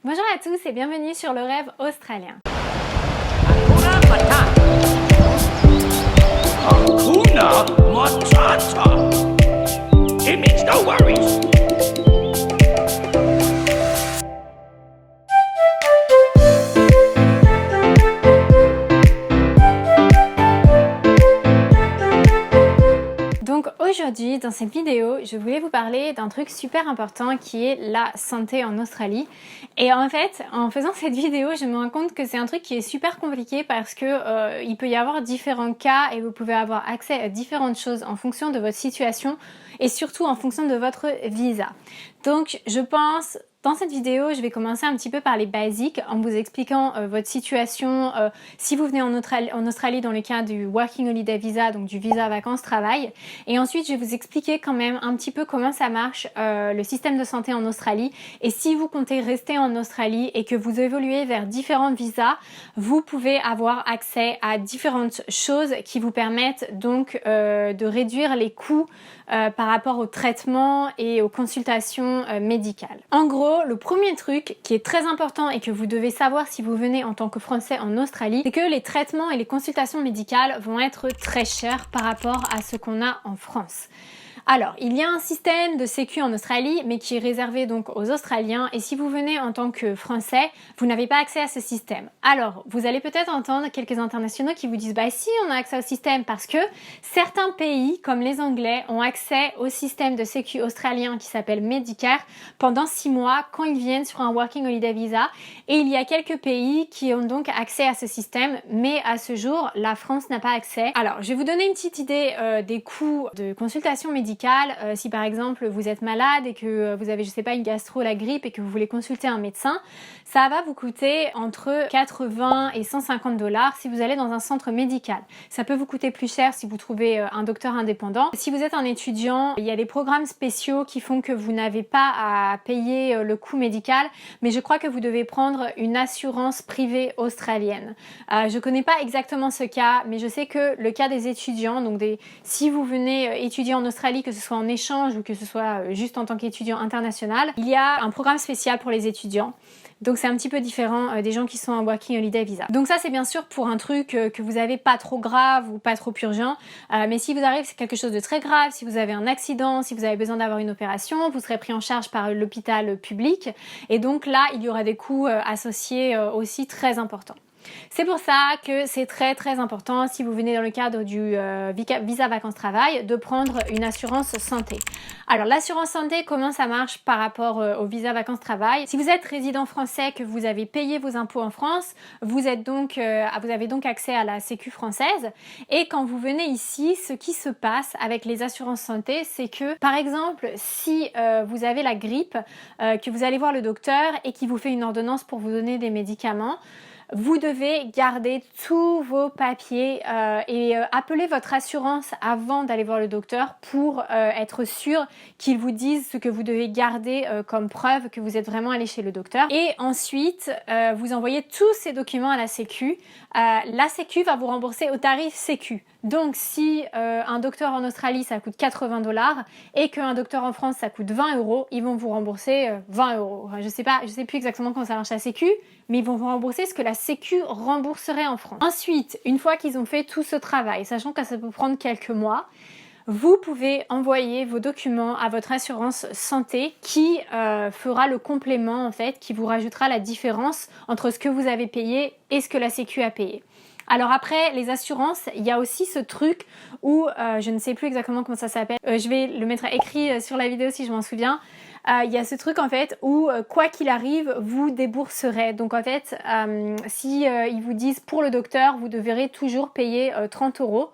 Bonjour à tous et bienvenue sur le rêve australien. Hakuna Matata. Hakuna Matata. It means no worries. Donc aujourd'hui, dans cette vidéo, je voulais vous parler d'un truc super important qui est la santé en Australie. Et en fait, en faisant cette vidéo, je me rends compte que c'est un truc qui est super compliqué parce que il peut y avoir différents cas et vous pouvez avoir accès à différentes choses en fonction de votre situation et surtout en fonction de votre visa. Donc je pense... Dans cette vidéo, je vais commencer un petit peu par les basiques en vous expliquant votre situation si vous venez en Australie dans le cas du Working Holiday Visa, donc du visa vacances-travail. Et ensuite, je vais vous expliquer quand même un petit peu comment ça marche, le système de santé en Australie. Et si vous comptez rester en Australie et que vous évoluez vers différents visas, vous pouvez avoir accès à différentes choses qui vous permettent donc de réduire les coûts par rapport au traitement et aux consultations médicales. En gros, le premier truc qui est très important et que vous devez savoir si vous venez en tant que Français en Australie, c'est que les traitements et les consultations médicales vont être très chers par rapport à ce qu'on a en France. Alors, il y a un système de sécu en Australie, mais qui est réservé donc aux Australiens. Et si vous venez en tant que Français, vous n'avez pas accès à ce système. Alors, vous allez peut-être entendre quelques internationaux qui vous disent « Bah si, on a accès au système » parce que certains pays, comme les Anglais, ont accès au système de sécu australien qui s'appelle Medicare pendant 6 mois quand ils viennent sur un Working Holiday Visa. Et il y a quelques pays qui ont donc accès à ce système, mais à ce jour, la France n'a pas accès. Alors, je vais vous donner une petite idée des coûts de consultation médicale. Si par exemple vous êtes malade et que vous avez, je sais pas, une gastro, la grippe et que vous voulez consulter un médecin, ça va vous coûter entre 80 et 150 $ si vous allez dans un centre médical. Ça peut vous coûter plus cher si vous trouvez un docteur indépendant. Si vous êtes un étudiant, il y a des programmes spéciaux qui font que vous n'avez pas à payer le coût médical, mais je crois que vous devez prendre une assurance privée australienne. Je connais pas exactement ce cas, mais je sais que le cas des étudiants, donc si vous venez étudier en Australie, que ce soit en échange ou que ce soit juste en tant qu'étudiant international, il y a un programme spécial pour les étudiants. Donc c'est un petit peu différent des gens qui sont en Working Holiday Visa. Donc ça c'est bien sûr pour un truc que vous avez pas trop grave ou pas trop urgent. Mais si vous arrivez c'est quelque chose de très grave, si vous avez un accident, si vous avez besoin d'avoir une opération, vous serez pris en charge par l'hôpital public. Et donc là il y aura des coûts associés aussi très importants. C'est pour ça que c'est très très important si vous venez dans le cadre du visa vacances-travail de prendre une assurance santé. Alors l'assurance santé, comment ça marche par rapport au visa vacances-travail? Si vous êtes résident français, que vous avez payé vos impôts en France, vous avez donc accès à la sécu française. Et quand vous venez ici, ce qui se passe avec les assurances santé, c'est que par exemple si vous avez la grippe, que vous allez voir le docteur et qu'il vous fait une ordonnance pour vous donner des médicaments, vous devez garder tous vos papiers et appeler votre assurance avant d'aller voir le docteur pour être sûr qu'ils vous disent ce que vous devez garder comme preuve que vous êtes vraiment allé chez le docteur. Et ensuite, vous envoyez tous ces documents à la Sécu. La Sécu va vous rembourser au tarif Sécu. Donc si un docteur en Australie ça coûte 80 $ et qu'un docteur en France ça coûte 20 €, ils vont vous rembourser 20 €. Enfin, je sais plus exactement comment ça marche la Sécu, mais ils vont vous rembourser ce que la Sécu rembourserait en France. Ensuite, une fois qu'ils ont fait tout ce travail, sachant que ça peut prendre quelques mois, vous pouvez envoyer vos documents à votre assurance santé qui fera le complément en fait, qui vous rajoutera la différence entre ce que vous avez payé et ce que la Sécu a payé. Alors après, les assurances, il y a aussi ce truc où, je ne sais plus exactement comment ça s'appelle, je vais le mettre écrit sur la vidéo si je m'en souviens. Il y a ce truc en fait où quoi qu'il arrive, vous débourserez. Donc en fait, si ils vous disent pour le docteur, vous devrez toujours payer 30 €.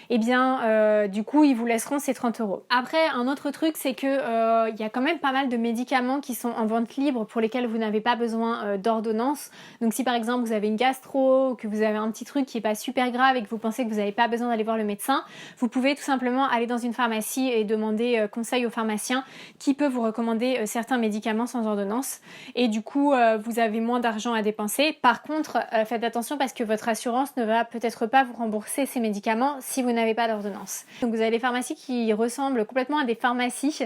Eh bien, du coup, ils vous laisseront ces 30 €. Après, un autre truc, c'est que il y a quand même pas mal de médicaments qui sont en vente libre pour lesquels vous n'avez pas besoin d'ordonnance. Donc si par exemple vous avez une gastro ou que vous avez un petit truc qui est pas super grave et que vous pensez que vous n'avez pas besoin d'aller voir le médecin, vous pouvez tout simplement aller dans une pharmacie et demander conseil au pharmacien qui peut vous recommander certains médicaments sans ordonnance. Et du coup, vous avez moins d'argent à dépenser. Par contre, faites attention parce que votre assurance ne va peut-être pas vous rembourser ces médicaments si vous n'avez pas d'ordonnance. Donc vous avez des pharmacies qui ressemblent complètement à des pharmacies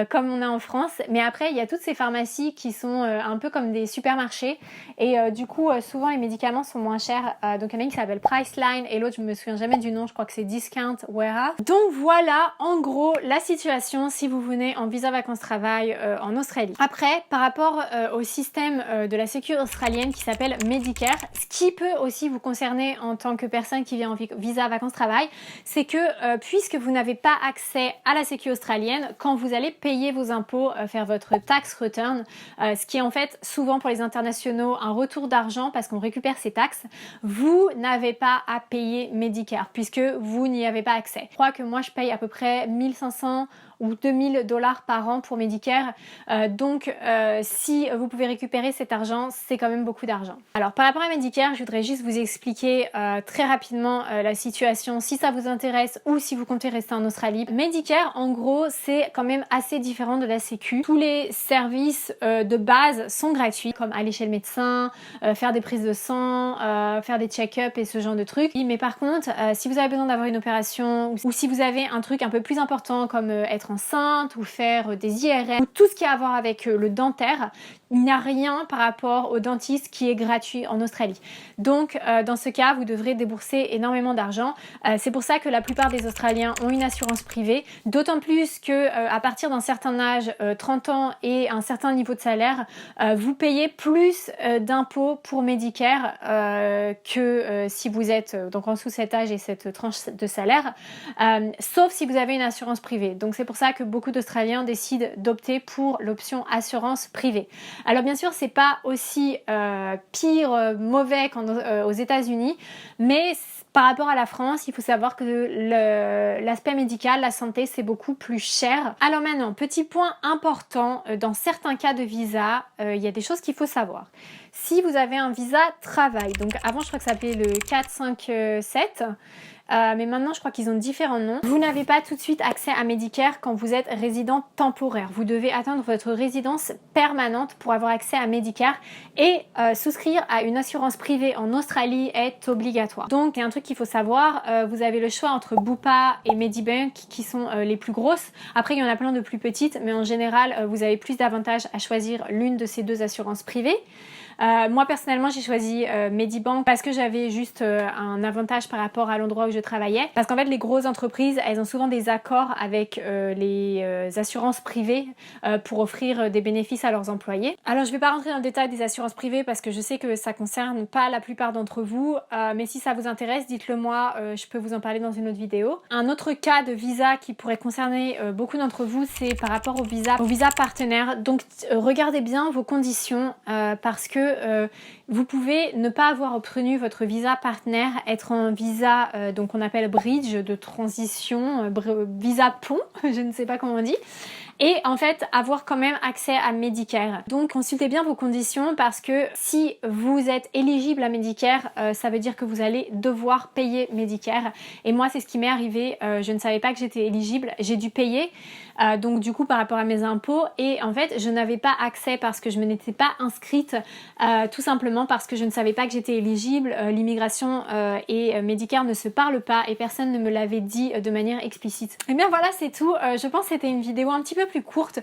comme on a en France, mais après il y a toutes ces pharmacies qui sont un peu comme des supermarchés et du coup souvent les médicaments sont moins chers. Donc il y en a une qui s'appelle Priceline et l'autre je me souviens jamais du nom, je crois que c'est Discount Warehouse. Donc voilà en gros la situation si vous venez en visa vacances-travail en Australie. Après par rapport au système de la sécurité australienne qui s'appelle Medicare, ce qui peut aussi vous concerner en tant que personne qui vient en visa vacances-travail, c'est que puisque vous n'avez pas accès à la sécurité australienne, quand vous allez payer vos impôts, faire votre tax return, ce qui est en fait souvent pour les internationaux un retour d'argent parce qu'on récupère ses taxes, vous n'avez pas à payer Medicare puisque vous n'y avez pas accès. Je crois que moi je paye à peu près 1500 ou 2000 $ par an pour Medicare. Donc si vous pouvez récupérer cet argent, c'est quand même beaucoup d'argent. Alors par rapport à Medicare, je voudrais juste vous expliquer très rapidement la situation si ça vous intéresse ou si vous comptez rester en Australie. Medicare, en gros, c'est quand même assez différent de la Sécu. Tous les services de base sont gratuits, comme aller chez le médecin, faire des prises de sang, faire des check-ups et ce genre de trucs. Mais par contre, si vous avez besoin d'avoir une opération ou si vous avez un truc un peu plus important comme être enceinte ou faire des IRM ou tout ce qui a à voir avec le dentaire, il n'y a rien par rapport au dentiste qui est gratuit en Australie. Donc dans ce cas, vous devrez débourser énormément d'argent. C'est pour ça que la plupart des Australiens ont une assurance privée, d'autant plus que à partir d'un certain âge, 30 ans et un certain niveau de salaire, vous payez plus d'impôts pour Medicare que si vous êtes donc en dessous de cet âge et cette tranche de salaire, sauf si vous avez une assurance privée. Donc c'est pour ça que beaucoup d'Australiens décident d'opter pour l'option assurance privée. Alors bien sûr, c'est pas aussi pire, mauvais qu'aux États-Unis, mais par rapport à la France, il faut savoir que l'aspect médical, la santé, c'est beaucoup plus cher. Alors maintenant, petit point important, dans certains cas de visa, il y a des choses qu'il faut savoir. Si vous avez un visa travail, donc avant je crois que ça s'appelait le 457, mais maintenant je crois qu'ils ont différents noms. Vous n'avez pas tout de suite accès à Medicare quand vous êtes résident temporaire. Vous devez atteindre votre résidence permanente pour avoir accès à Medicare et souscrire à une assurance privée en Australie est obligatoire. Donc il y a un truc qu'il faut savoir, vous avez le choix entre Bupa et Medibank qui sont les plus grosses. Après il y en a plein de plus petites, mais en général vous avez plus d'avantages à choisir l'une de ces deux assurances privées. Moi personnellement j'ai choisi Medibank parce que j'avais juste un avantage par rapport à l'endroit où je travaillais, parce qu'en fait les grosses entreprises elles ont souvent des accords avec les assurances privées pour offrir des bénéfices à leurs employés. Alors je vais pas rentrer dans le détail des assurances privées parce que je sais que ça concerne pas la plupart d'entre vous, mais si ça vous intéresse dites-le moi, je peux vous en parler dans une autre vidéo. Un autre cas de visa qui pourrait concerner beaucoup d'entre vous, c'est par rapport au visa partenaire. Donc regardez bien vos conditions parce que vous pouvez ne pas avoir obtenu votre visa partenaire, être en visa donc on appelle bridge de transition, visa pont, je ne sais pas comment on dit, et en fait avoir quand même accès à Medicare. Donc consultez bien vos conditions parce que si vous êtes éligible à Medicare, ça veut dire que vous allez devoir payer Medicare. Et moi c'est ce qui m'est arrivé, je ne savais pas que j'étais éligible, j'ai dû payer. Donc du coup par rapport à mes impôts et en fait je n'avais pas accès parce que je ne m'étais pas inscrite tout simplement parce que je ne savais pas que j'étais éligible. L'immigration et Medicare ne se parlent pas et personne ne me l'avait dit de manière explicite. Et bien voilà c'est tout, je pense que c'était une vidéo un petit peu plus courte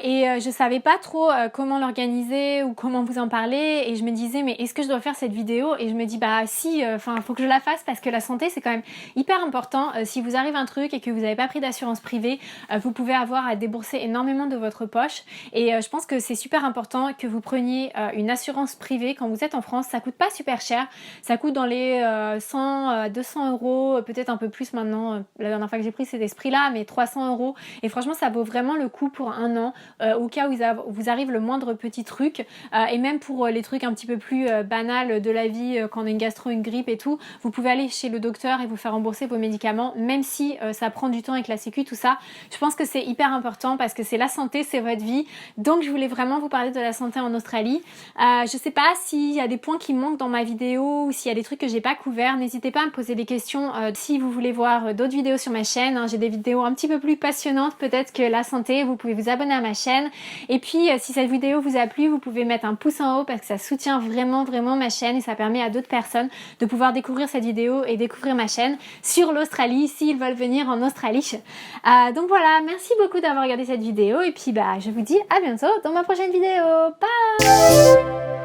et je savais pas trop comment l'organiser ou comment vous en parler et je me disais mais est-ce que je dois faire cette vidéo et je me dis bah si, faut que je la fasse parce que la santé c'est quand même hyper important. Si vous arrive un truc et que vous n'avez pas pris d'assurance privée, vous pouvez avoir à débourser énormément de votre poche et je pense que c'est super important que vous preniez une assurance privée quand vous êtes en France. Ça coûte pas super cher, ça coûte dans les 100 200 euros, peut-être un peu plus maintenant, la dernière fois que j'ai pris c'était ce prix là, mais 300 euros et franchement ça vaut vraiment le coup pour un an au cas où vous arrive le moindre petit truc et même pour les trucs un petit peu plus banals de la vie quand on a une gastro, une grippe et tout, vous pouvez aller chez le docteur et vous faire rembourser vos médicaments même si ça prend du temps avec la sécu tout ça. Je pense que c'est hyper important parce que c'est la santé, c'est votre vie. Donc je voulais vraiment vous parler de la santé en Australie. Je sais pas s'il y a des points qui manquent dans ma vidéo ou s'il y a des trucs que j'ai pas couverts. N'hésitez pas à me poser des questions si vous voulez voir d'autres vidéos sur ma chaîne. J'ai des vidéos un petit peu plus passionnantes peut-être que la santé santé, vous pouvez vous abonner à ma chaîne. Et puis si cette vidéo vous a plu, vous pouvez mettre un pouce en haut parce que ça soutient vraiment ma chaîne et ça permet à d'autres personnes de pouvoir découvrir cette vidéo et découvrir ma chaîne sur l'Australie s'ils veulent venir en Australie. Donc voilà, merci beaucoup d'avoir regardé cette vidéo et puis je vous dis à bientôt dans ma prochaine vidéo. Bye!